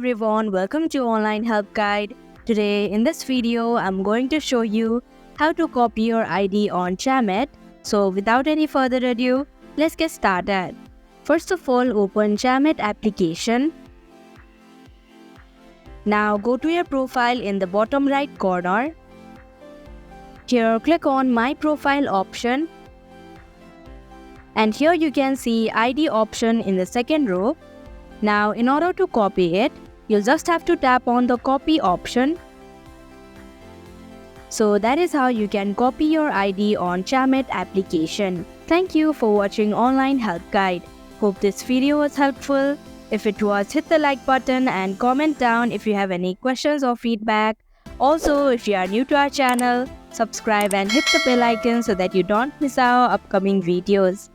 everyone, welcome to Online Help Guide. Today in this video, I'm going to show you how to copy your ID on Chamet. So without any further ado, let's get started. First of all, open Chamet application. Now go to your profile in the bottom right corner. Here click on My Profile option. And here you can see ID option in the second row. Now in order to copy it, you'll just have to tap on the copy option. So that is how you can copy your ID on Chamet application. Thank you for watching Online Help Guide. Hope this video was helpful. If it was, hit the like button and comment down if you have any questions or feedback. Also, if you are new to our channel, subscribe and hit the bell icon so that you don't miss our upcoming videos.